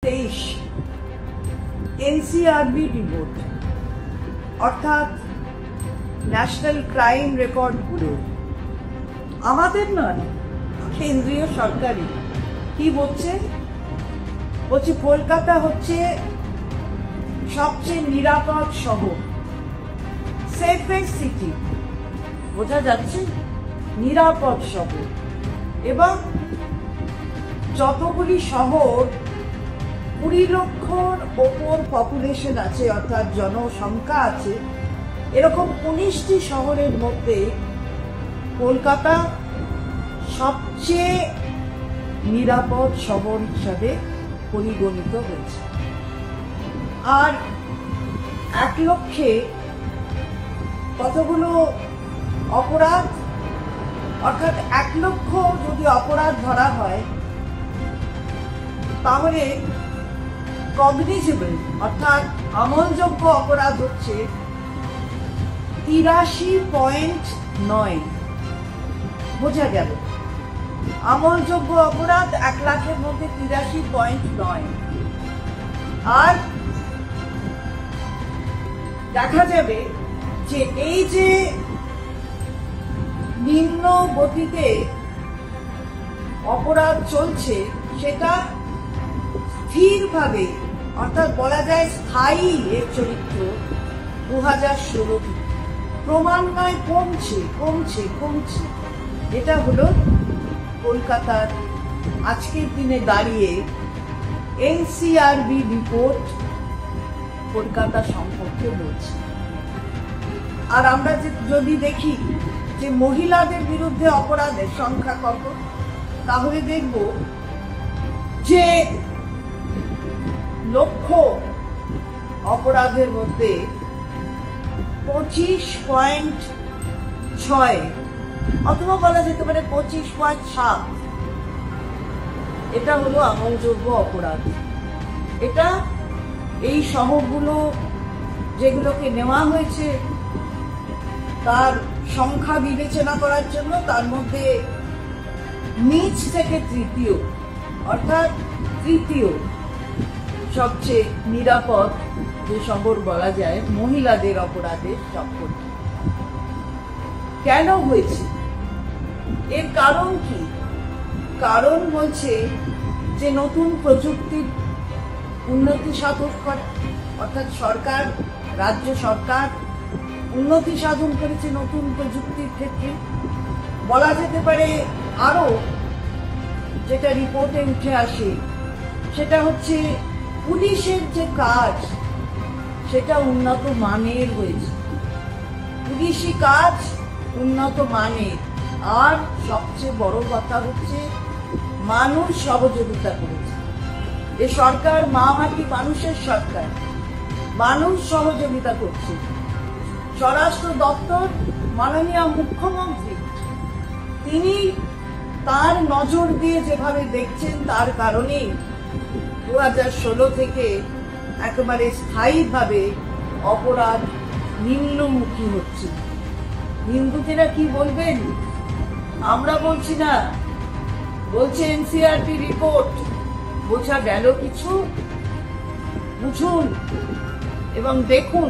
2023 NCRB report অর্থাৎ national crime record bureau, আমাদের নয়, কেন্দ্রীয় সরকারি কি বলছে? বলছে কলকাতা হচ্ছে সবচেয়ে নিরাপদ শহর, সেফেস্ট সিটি। বোঝা যাচ্ছে নিরাপদ শহর। এবং যতগুলি শহর 20 লক্ষর ওপর পপুলেশন আছে, অর্থাৎ জনসংখ্যা আছে, এরকম 19টি শহরের মধ্যে কলকাতা সবচেয়ে নিরাপদ শহর হিসাবে পরিগণিত হয়েছে। আর 1 লক্ষে কতগুলো অপরাধ, অর্থাৎ 1 লক্ষ যদি অপরাধ ধরা হয় তাহলে কগনিজেবল অর্থাৎ আমলযোগ্য অপরাধ হচ্ছে 83.9। বোঝা গেল আমলযোগ্য অপরাধ 1 লাখের মধ্যে 83.9। আর দেখা যাবে যে এই যে নিম্ন গতিতে অপরাধ চলছে সেটা স্থিরভাবে, অর্থাৎ বলা যায় স্থায়ী এর চরিত্র 2016 ক্রমান্বয়ে কমছে কমছে কমছে। এটা হলো কলকাতার আজকের দিনে দাঁড়িয়ে এনসিআরবি রিপোর্ট কলকাতা সম্পর্কে বলছে। আর আমরা যদি দেখি যে মহিলাদের বিরুদ্ধে অপরাধের সংখ্যা কত, তাহলে দেখব যে লক্ষ অপরাধের মধ্যে 25.6 অথবা বলা যেতে পারে 25.7 এটা হলো আমলযোগ্য অপরাধ। এটা এই শহরগুলো যেগুলোকে নেওয়া হয়েছে তার সংখ্যা বিবেচনা করার জন্য, তার মধ্যে নিচ থেকে তৃতীয়, অর্থাৎ তৃতীয় সবচেয়ে নিরাপদ যে শহর বলা যায় মহিলাদের অপরাধের সম্পর্কে। কেন হয়েছে? এর কারণ কি? কারণ বলছে যে নতুন প্রযুক্তির উন্নতি সাধন করে, অর্থাৎ সরকার, রাজ্য সরকার উন্নতি সাধন করেছে নতুন প্রযুক্তির ক্ষেত্রে। বলা যেতে পারে আরো যেটা রিপোর্টে উঠে আসে সেটা হচ্ছে পুলিশের যে কাজ সেটা উন্নত মানের হয়েছে, পুলিশি কাজ উন্নত মানের। আর সবচেয়ে বড় কথা হচ্ছে মানুষ সহযোগিতা করেছে। এ সরকার মা মাটি মানুষের সরকার, মানুষ সহযোগিতা করছে। স্বরাষ্ট্র দপ্তর, মাননীয় মুখ্যমন্ত্রী, তিনি তার নজর দিয়ে যেভাবে দেখছেন তার কারণেই 2016 থেকে একেবারে স্থায়ীভাবে অপরাধ নিম্নমুখী হচ্ছে। হিন্দুদেরা কি বলবেন? আমরা বলছি না, বলছে এনসিআরবি রিপোর্ট। বোঝা গেল কিছু? বুঝুন এবং দেখুন।